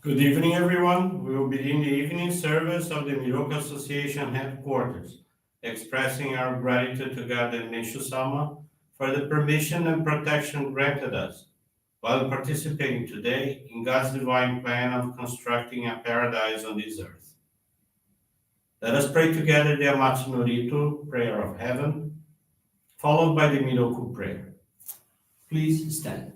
Good evening, everyone. We will begin the evening service of the Miroku Association headquarters, expressing our gratitude to God and Meishu-sama for the permission and protection granted us while participating today in God's divine plan of constructing a paradise on this earth. Let us pray together the Amatsu-Norito Prayer of Heaven, followed by the Miroku Prayer. Please stand.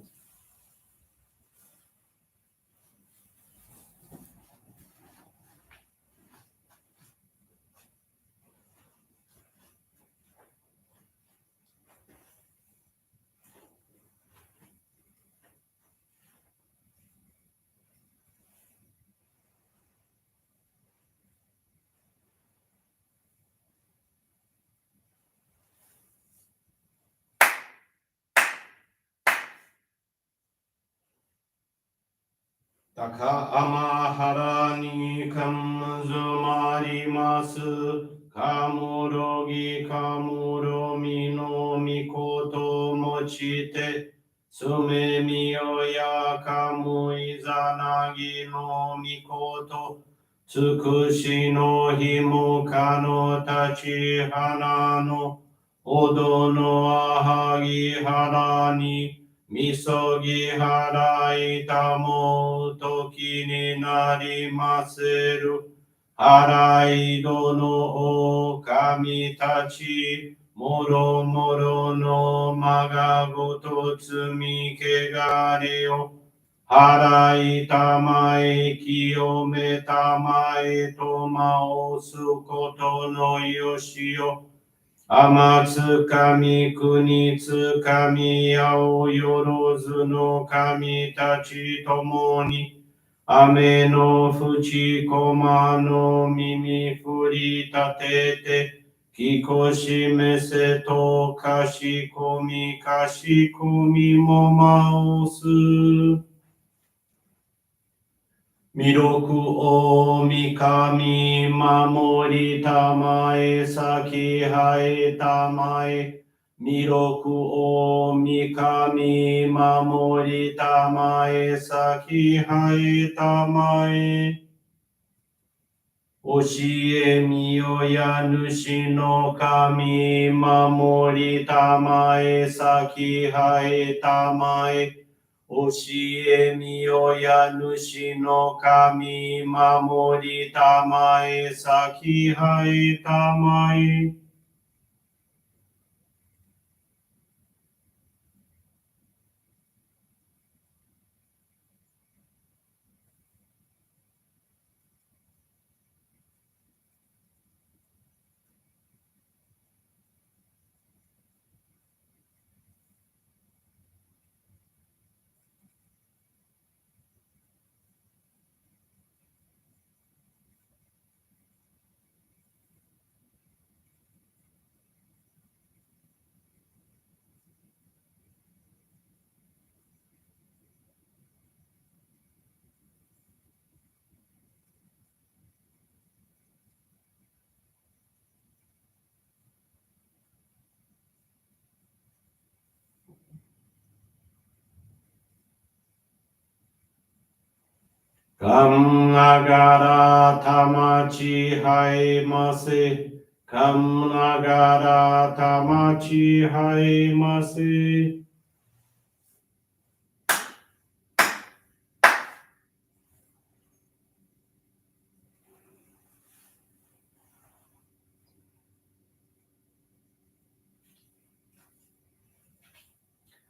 Taka amahara ni kamuzumarimasu kamurogi kamuromi no mikoto mochite sumemi oya kamu izanagi no mikoto tsukushi no himo kano tachi hana no odo no ahagi hara ni Misogi harai tamo toki ni narimaseru. Harai dono o kami tachi. Moro moro no maga goto tsumi kegare o. Harai tamae kiyome tamae toma o sukoto no yoshi o. Amatsu kami kunitsu kami yao yorozu no kami tachi tomo ni ame no fuchi koma no mimi furi tatete kikoshi mese to kashikomi mo maosu. Miroku o mikami mamori tamae saki hae tamae. Miroku o mikami mamori tamae saki hae tamae. Oshie miyoya nushi no kami mamori tamae saki hae tamae. Oshie miyoya nushi no kami mamori tamae saki hae tamae. Kam nagara tamachi haemase. Kam nagara tamachi haemase.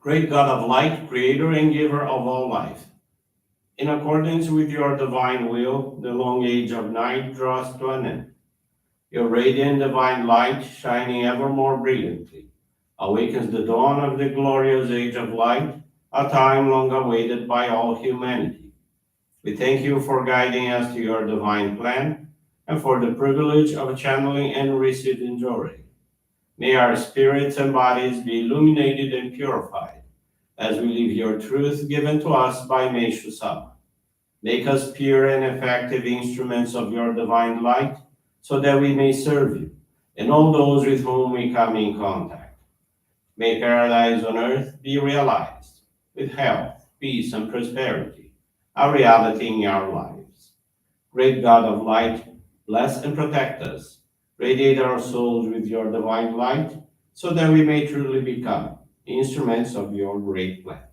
Great God of light, creator and giver of all life. In accordance with your divine will, the long age of night draws to an end. Your radiant divine light, shining ever more brilliantly, awakens the dawn of the glorious age of light, a time long awaited by all humanity. We thank you for guiding us to your divine plan and for the privilege of channeling and receiving Johrei. May our spirits and bodies be illuminated and purified as we live your truth given to us by Meishu-sama. Make us pure and effective instruments of your divine light, so that we may serve you and all those with whom we come in contact. May paradise on earth be realized with health, peace, and prosperity, a reality in our lives. Great God of light, bless and protect us. Radiate our souls with your divine light, so that we may truly become instruments of your great plan.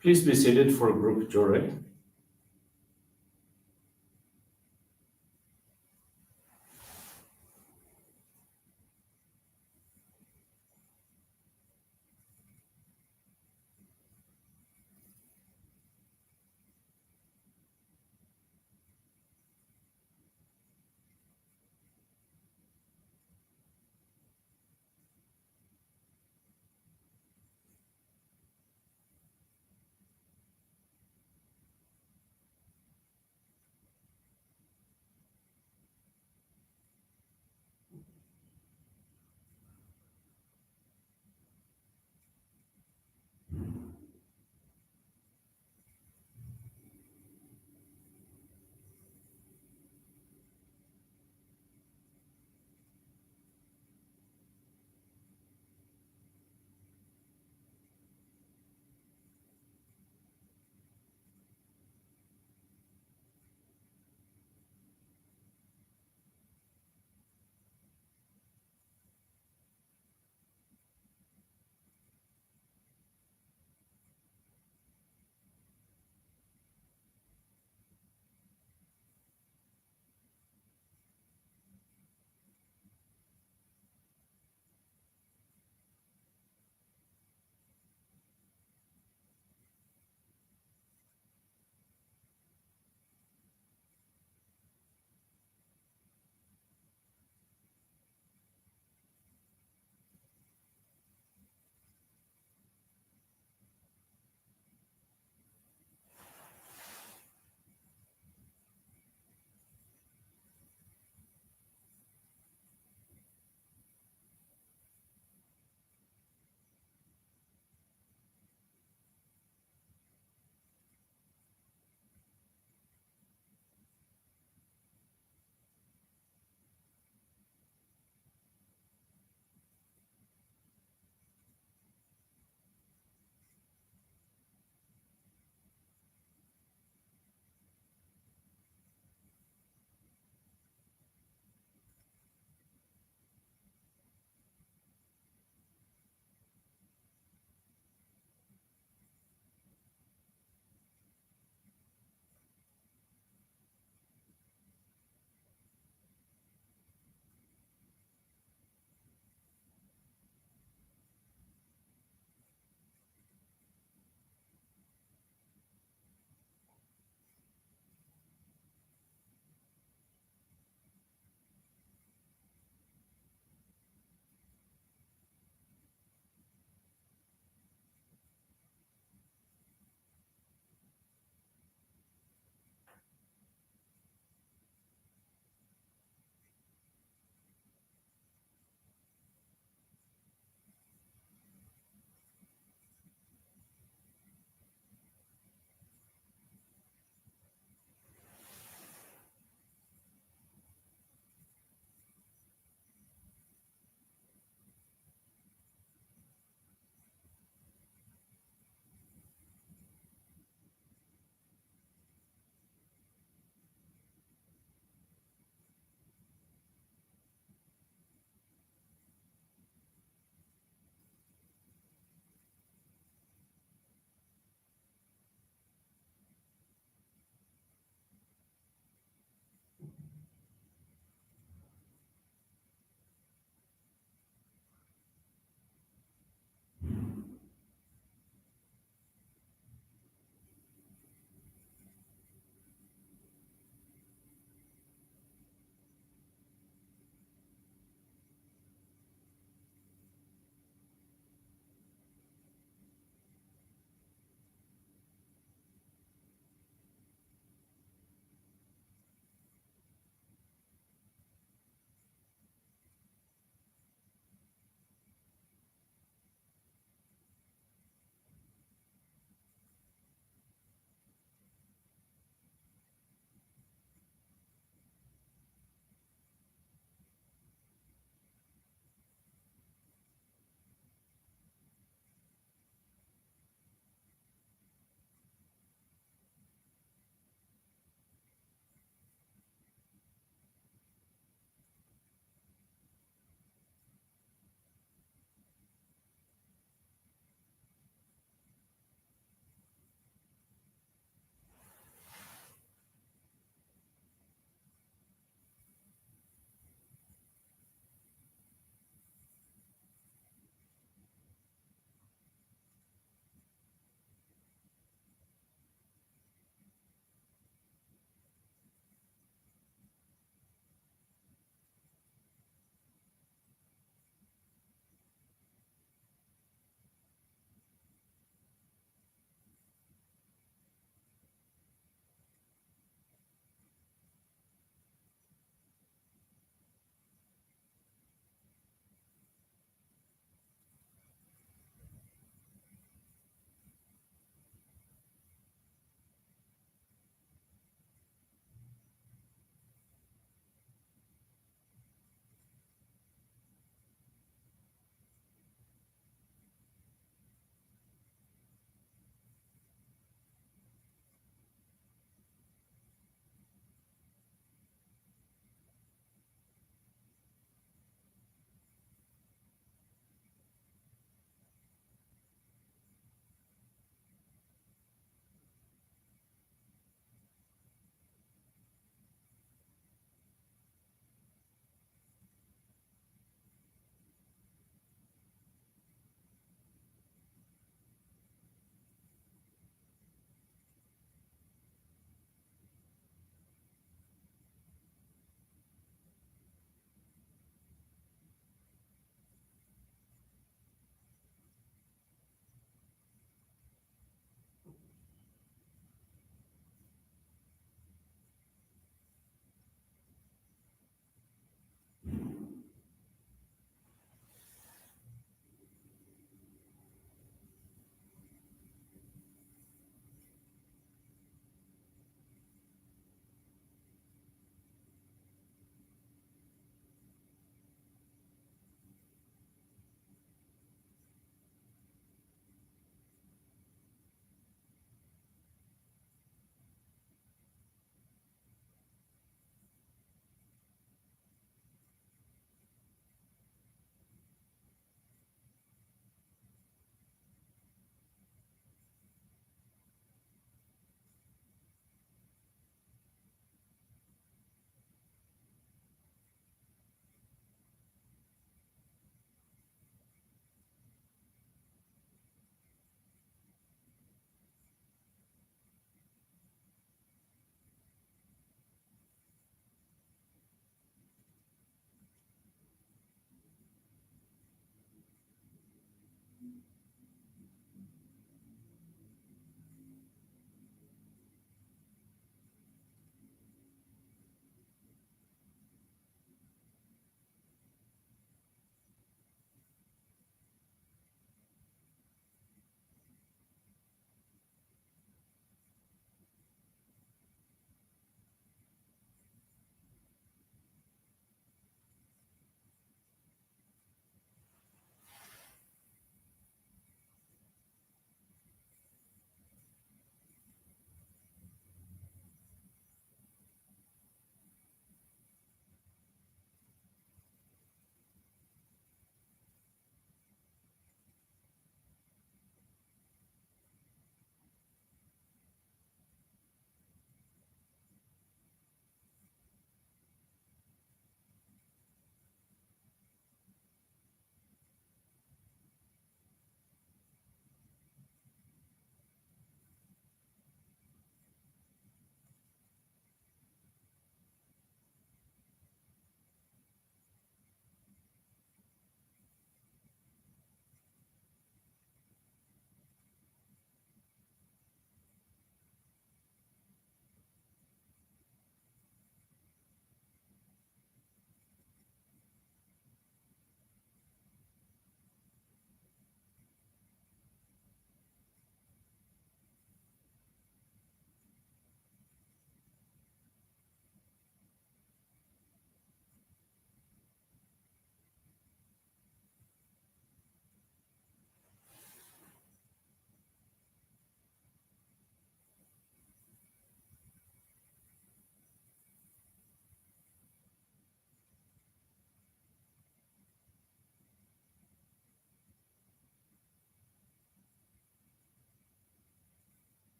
Please be seated for group Johrei.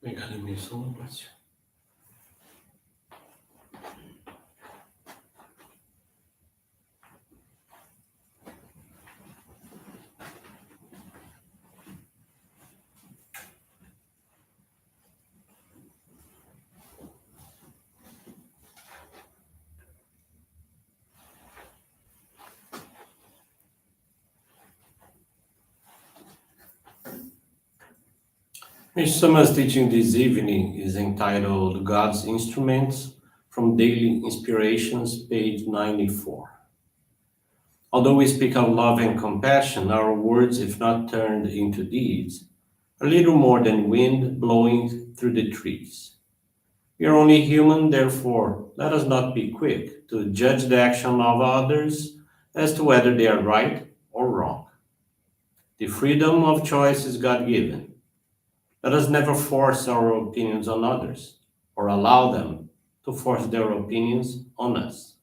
Regarding so much. Meishu-sama's teaching this evening is entitled God's Instruments from Daily Inspirations, page 94. Although we speak of love and compassion, our words, if not turned into deeds, are little more than wind blowing through the trees. We are only human, therefore, let us not be quick to judge the action of others as to whether they are right or wrong. The freedom of choice is God given. Let us never force our opinions on others or allow them to force their opinions on us.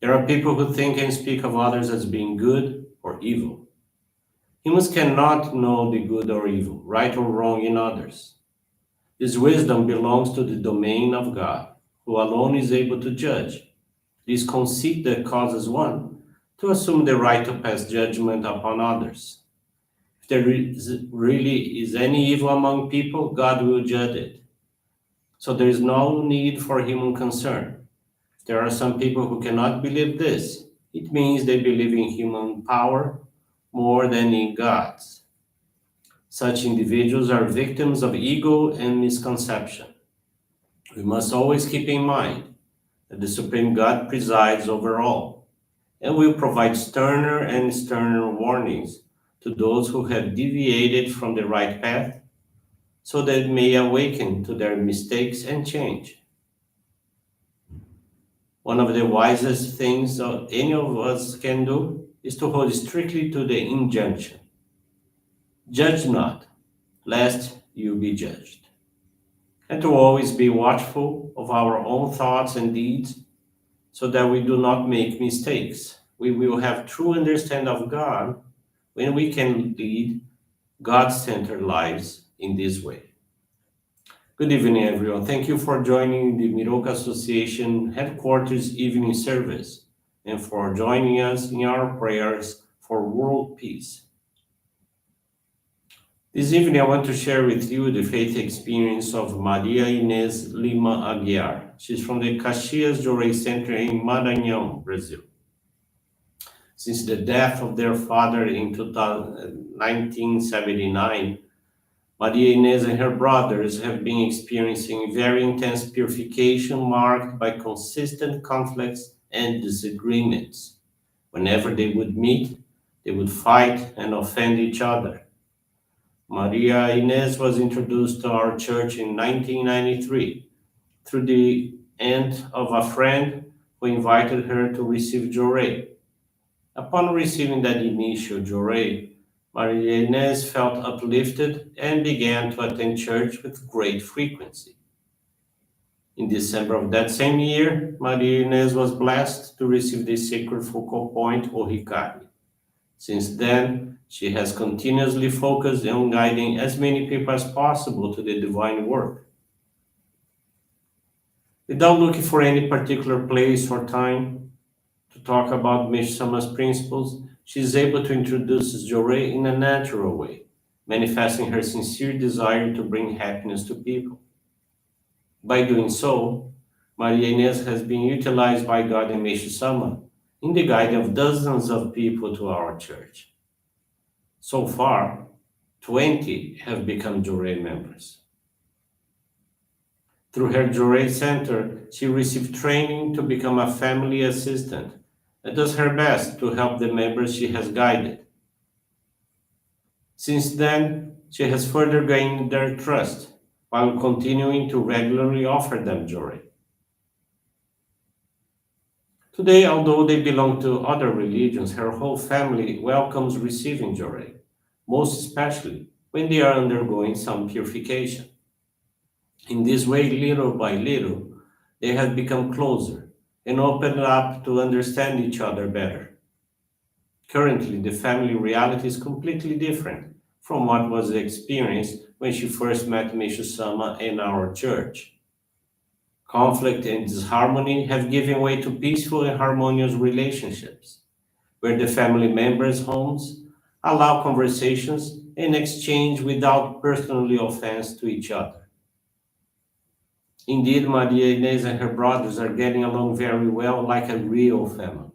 There are people who think and speak of others as being good or evil. Humans cannot know the good or evil, right or wrong in others. This wisdom belongs to the domain of God, who alone is able to judge. It is conceit that causes one to assume the right to pass judgment upon others. If there really is any evil among people, God will judge it. So there is no need for human concern. If there are some people who cannot believe this, it means they believe in human power more than in God's. Such individuals are victims of ego and misconception. We must always keep in mind that the Supreme God presides over all and will provide sterner and sterner warnings to those who have deviated from the right path so that they may awaken to their mistakes and change. One of the wisest things any of us can do is to hold strictly to the injunction judge not, lest you be judged, and to always be watchful of our own thoughts and deeds so that we do not make mistakes. We will have true understanding of God when we can lead God-centered lives in this way. Good evening, everyone. Thank you for joining the Miroku Association headquarters evening service and for joining us in our prayers for world peace. This evening, I want to share with you the faith experience of Maria Inês Lima Aguiar. She's from the Caxias Johrei Center in Maranhão, Brazil. Since the death of their father in 1979, Maria Inês and her brothers have been experiencing very intense purification marked by consistent conflicts and disagreements. Whenever they would meet, they would fight and offend each other. Maria Inês was introduced to our church in 1993 through the aunt of a friend who invited her to receive Johrei. Upon receiving that initial Johrei, Maria Inês felt uplifted and began to attend church with great frequency. In December of that same year, Maria Inês was blessed to receive the sacred focal point, O Hikari. Since then, she has continuously focused on guiding as many people as possible to the divine work. Without looking for any particular place or time to talk about Meishu-sama's principles, she is able to introduce Johrei in a natural way, manifesting her sincere desire to bring happiness to people. By doing so, Maria Inês has been utilized by God and Meishu-sama in the guiding of dozens of people to our church. So far, 20 have become Johrei members. Through her Johrei Center, she received training to become a family assistant and does her best to help the members she has guided. Since then, she has further gained their trust while continuing to regularly offer them Johrei. Today, although they belong to other religions, her whole family welcomes receiving Johrei, most especially when they are undergoing some purification. In this way, little by little, they have become closer and opened up to understand each other better. Currently, the family reality is completely different from what was experienced when she first met Meishu-sama in our church. Conflict and disharmony have given way to peaceful and harmonious relationships, where the family members' homes allow conversations and exchange without personally offense to each other. Indeed, Maria Inez and her brothers are getting along very well like a real family.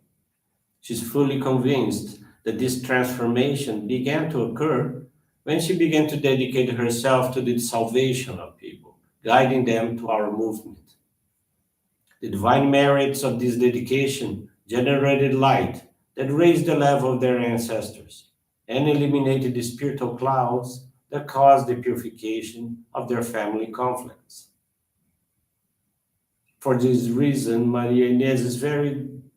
She's fully convinced that this transformation began to occur when she began to dedicate herself to the salvation of people, guiding them to our movement. The divine merits of this dedication generated light that raised the level of their ancestors and eliminated the spiritual clouds that caused the purification of their family conflicts. For this reason, Maria Inez is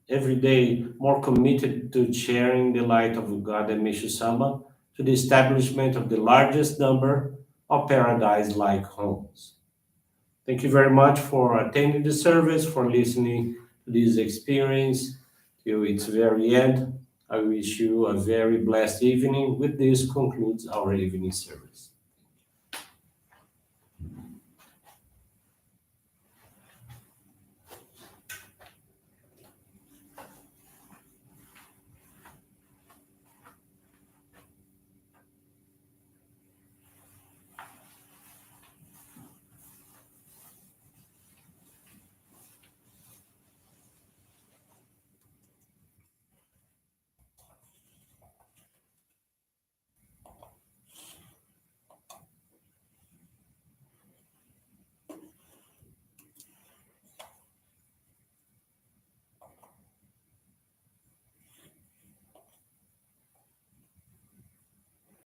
every day more committed to sharing the light of God and Meishu-sama to the establishment of the largest number of paradise-like homes. Thank you very much for attending the service, for listening to this experience till its very end. I wish you a very blessed evening. With this concludes our evening service.